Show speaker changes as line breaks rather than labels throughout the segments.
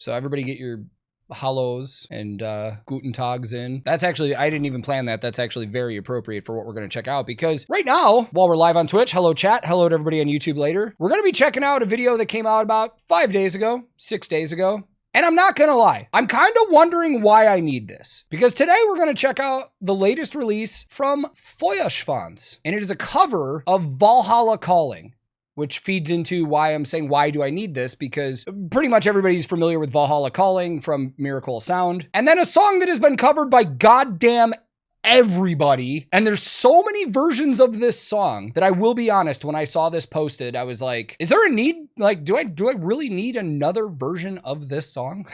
So everybody get your Hallos and Guten Tags in. That's actually, I didn't even plan that. That's actually very appropriate for what we're going to check out, because right now, while we're live on Twitch, hello chat, hello to everybody on YouTube later, we're going to be checking out a video that came out about 5 days ago, 6 days ago. And I'm not going to lie, I'm kind of wondering why I need this, because today we're going to check out the latest release from Feuerschwanz, and it is a cover of Valhalla Calling, which feeds into why I'm saying, why do I need this? Because pretty much everybody's familiar with Valhalla Calling from miracleofsound. And then a song that has been covered by goddamn everybody. And there's so many versions of this song that I will be honest, when I saw this posted, I was like, is there a need? Like, do I really need another version of this song?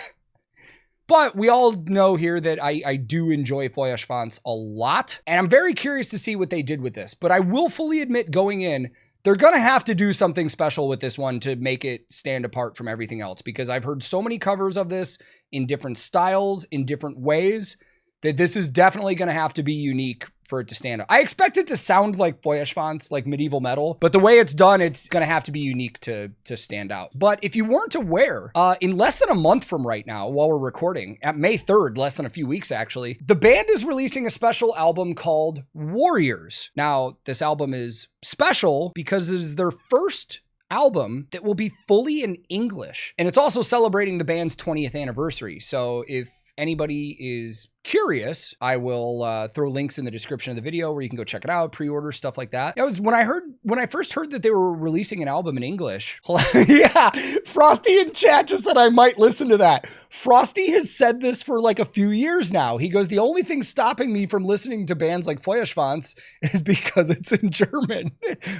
But we all know here that I do enjoy Feuerschwanz a lot. And I'm very curious to see what they did with this. But I will fully admit going in, they're going to have to do something special with this one to make it stand apart from everything else, because I've heard so many covers of this in different styles, in different ways, that this is definitely going to have to be unique for it to stand out. I expect it to sound like Feuerschwanz, like medieval metal, but the way it's done, it's going to have to be unique to stand out. But if you weren't aware, in less than a month from right now, while we're recording, at May 3rd, less than a few weeks actually, the band is releasing a special album called Warriors. Now, this album is special because it is their first album that will be fully in English. And it's also celebrating the band's 20th anniversary. So if anybody is curious, I will throw links in the description of the video where you can go check it out, pre-order, stuff like that. It was when I first heard that they were releasing an album in English. Yeah, Frosty in chat just said I might listen to that. Frosty has said this for like a few years now. He goes, the only thing stopping me from listening to bands like Feuerschwanz is because it's in German.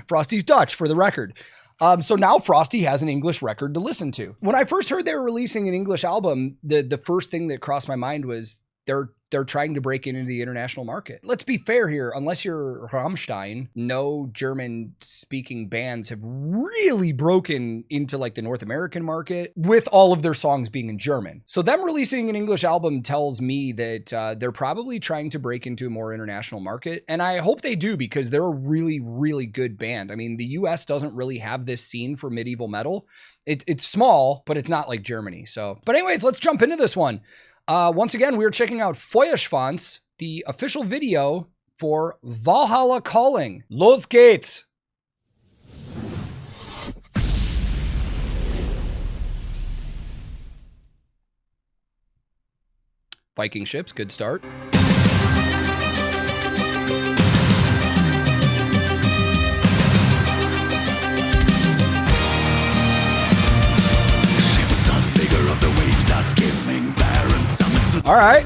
Frosty's Dutch, for the record. So now Frosty has an English record to listen to. When I first heard they were releasing an English album, the first thing that crossed my mind was they're trying to break into the international market. Let's be fair here. Unless you're Rammstein, no German-speaking bands have really broken into like the North American market with all of their songs being in German. So them releasing an English album tells me that they're probably trying to break into a more international market. And I hope they do, because they're a really, really good band. I mean, the US doesn't really have this scene for medieval metal. It's small, but it's not like Germany. So, but anyways, let's jump into this one. Once again, we are checking out Feuerschwanz, the official video for Valhalla Calling. Los geht's! Viking ships, good start. All right.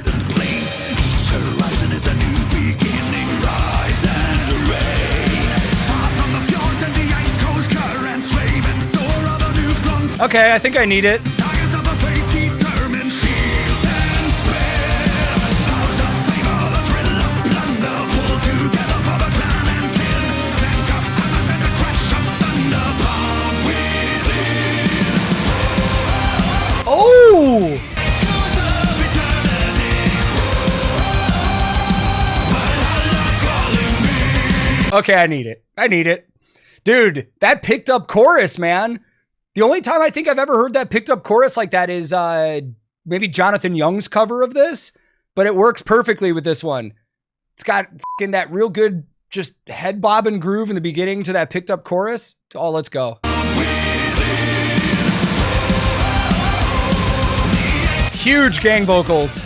Okay, I think I need it. Oh! Okay, I need it. I need it. Dude, that picked up chorus, man. The only time I think I've ever heard that picked up chorus like that is maybe Jonathan Young's cover of this, but it works perfectly with this one. It's got fucking that real good just head bob and groove in the beginning to that picked up chorus. Oh, let's go. Huge gang vocals.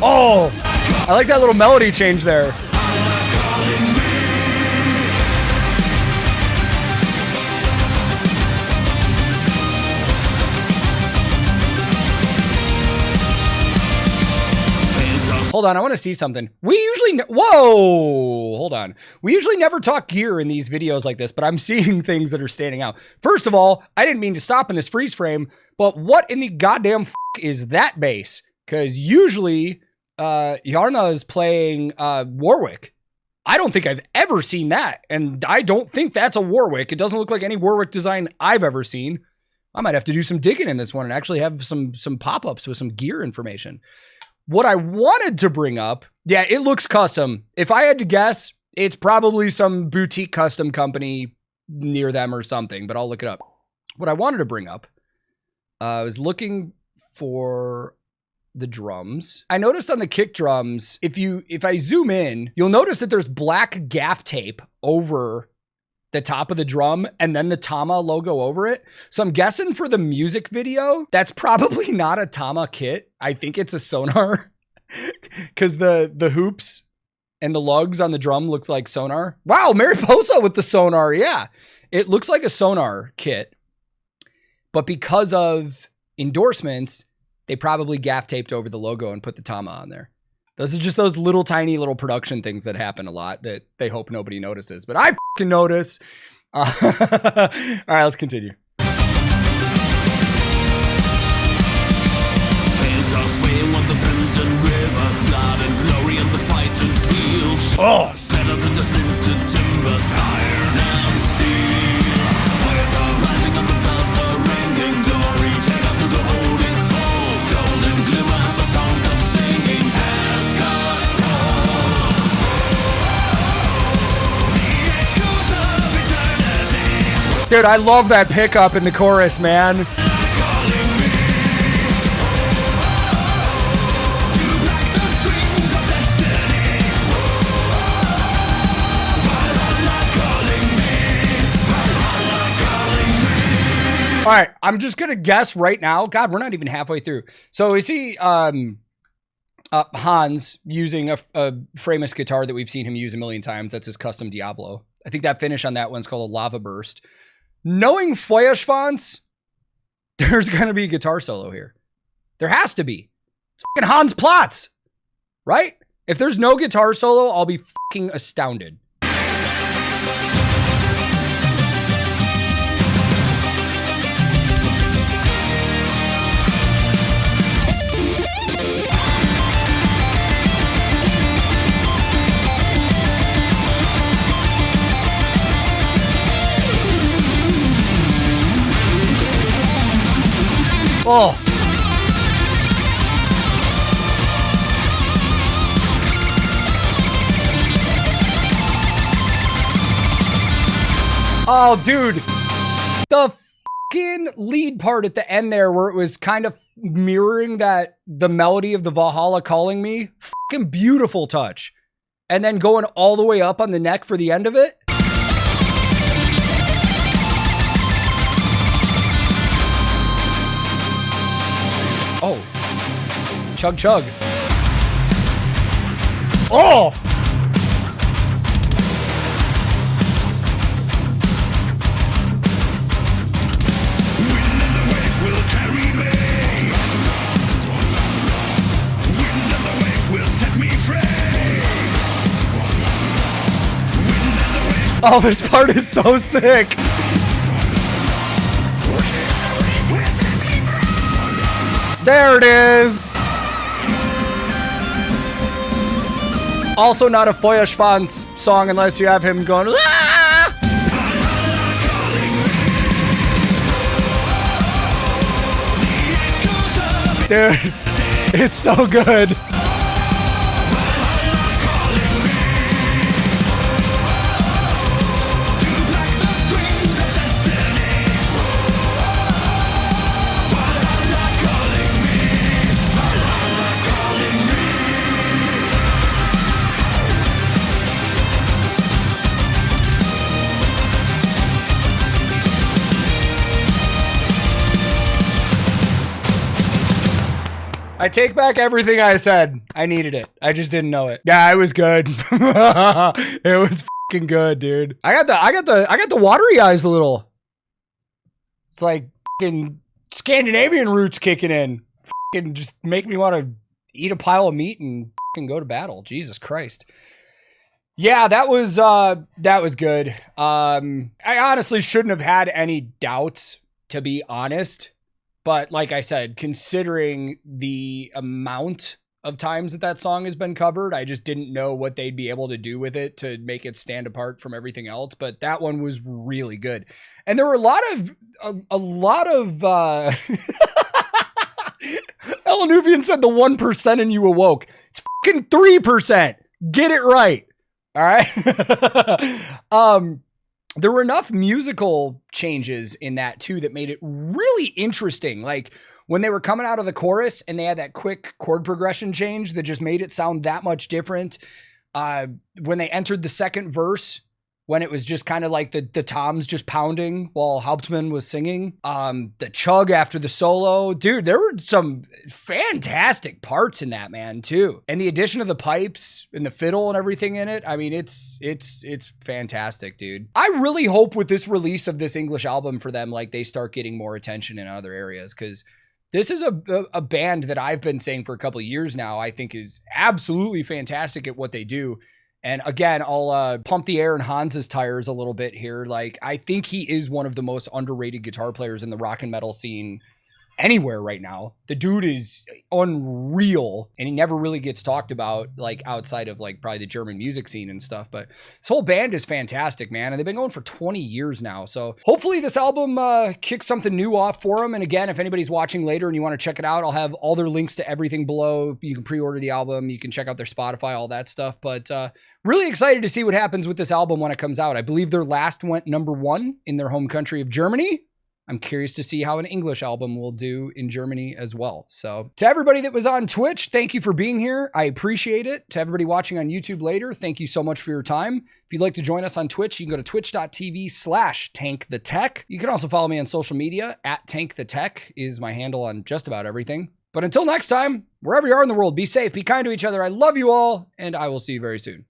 Oh, I like that little melody change there. Hold on, I want to see something. We usually, whoa, hold on. We usually never talk gear in these videos like this, but I'm seeing things that are standing out. First of all, I didn't mean to stop in this freeze frame, but what in the goddamn is that bass? Because usually, Yarna is playing Warwick. I don't think I've ever seen that, and I don't think that's a Warwick. It doesn't look like any Warwick design I've ever seen. I might have to do some digging in this one and actually have some pop-ups with some gear information. What I wanted to bring up, yeah, it looks custom. If I had to guess, it's probably some boutique custom company near them or something, but I'll look it up. What I wanted to bring up, I was looking for the drums. I noticed on the kick drums, if I zoom in, you'll notice that there's black gaff tape over the top of the drum and then the Tama logo over it. So I'm guessing for the music video, that's probably not a Tama kit. I think it's a Sonar because the hoops and the lugs on the drum look like Sonar. Wow, Mariposa with the Sonar. Yeah, it looks like a Sonar kit. But because of endorsements, they probably gaff taped over the logo and put the Tama on there. Those are just those little tiny little production things that happen a lot that they hope nobody notices. But I fucking notice. All right, let's continue.
Sails are swaying on the crimson river, slide and glory in the fighting fields.
Oh!
Pedal to just minted timbers, iron and steel. Fires are rising and the bells are ringing. Glory, take us into Odin's falls. Golden glimmer and the sound of singing. Asgard's call. The echoes of eternity.
Dude, I love that pickup in the chorus, man.
Calling me to black the strings of destiny. Valhalla calling me. Valhalla calling me.
All right, I'm just gonna guess right now. God, we're not even halfway through. So we see Hans using a Framus guitar that we've seen him use a million times. That's his custom Diablo. I think that finish on that one's called a Lava Burst. Knowing Feuerschwanz, there's gonna be a guitar solo here. There has to be. It's fucking Hans Platz, right? If there's no guitar solo, I'll be fucking astounded. Oh. Oh, dude. The fucking lead part at the end there where it was kind of mirroring the melody of the Valhalla Calling Me. Fucking beautiful touch. And then going all the way up on the neck for the end of it. Oh. Chug chug. Oh!
Wind and the waves will carry me. Wind and the waves will set me free. Wind and the waves
Oh, this part is so sick.
will set me free.
There it is. Also not a Feuerschwanz song unless you have him going, ah! Dude, it's so good. I take back everything I said. I needed it. I just didn't know it. Yeah, it was good. It was fucking good, dude. I got the watery eyes a little. It's like fucking Scandinavian roots kicking in. Fucking just make me want to eat a pile of meat and fucking go to battle. Jesus Christ. Yeah, that was good. I honestly shouldn't have had any doubts, to be honest. But like I said, considering the amount of times that song has been covered, I just didn't know what they'd be able to do with it to make it stand apart from everything else. But that one was really good. And there were a lot of Elanuvian said the 1% and you awoke. It's fucking 3%. Get it right. All right. There were enough musical changes in that too that made it really interesting. Like when they were coming out of the chorus and they had that quick chord progression change that just made it sound that much different. When they entered the second verse, when it was just kind of like the toms just pounding while Hauptmann was singing. The chug after the solo. Dude, there were some fantastic parts in that, man, too. And the addition of the pipes and the fiddle and everything in it, I mean, it's fantastic, dude. I really hope with this release of this English album for them, like they start getting more attention in other areas, because this is a band that I've been saying for a couple of years now, I think is absolutely fantastic at what they do. And again, I'll pump the air in Hans's tires a little bit here. Like, I think he is one of the most underrated guitar players in the rock and metal scene anywhere right now. The dude is unreal, and he never really gets talked about, like, outside of, like, probably the German music scene and stuff. But this whole band is fantastic, man, and they've been going for 20 years now. So hopefully this album kicks something new off for them. And again, if anybody's watching later and you want to check it out, I'll have all their links to everything below. You can pre-order the album. You can check out their Spotify, all that stuff. But really excited to see what happens with this album when it comes out. I believe their last went #1 in their home country of Germany. I'm curious to see how an English album will do in Germany as well. So to everybody that was on Twitch, thank you for being here. I appreciate it. To everybody watching on YouTube later, thank you so much for your time. If you'd like to join us on Twitch, you can go to twitch.tv/TankTheTech. You can also follow me on social media @TankTheTech is my handle on just about everything. But until next time, wherever you are in the world, be safe, be kind to each other. I love you all, and I will see you very soon.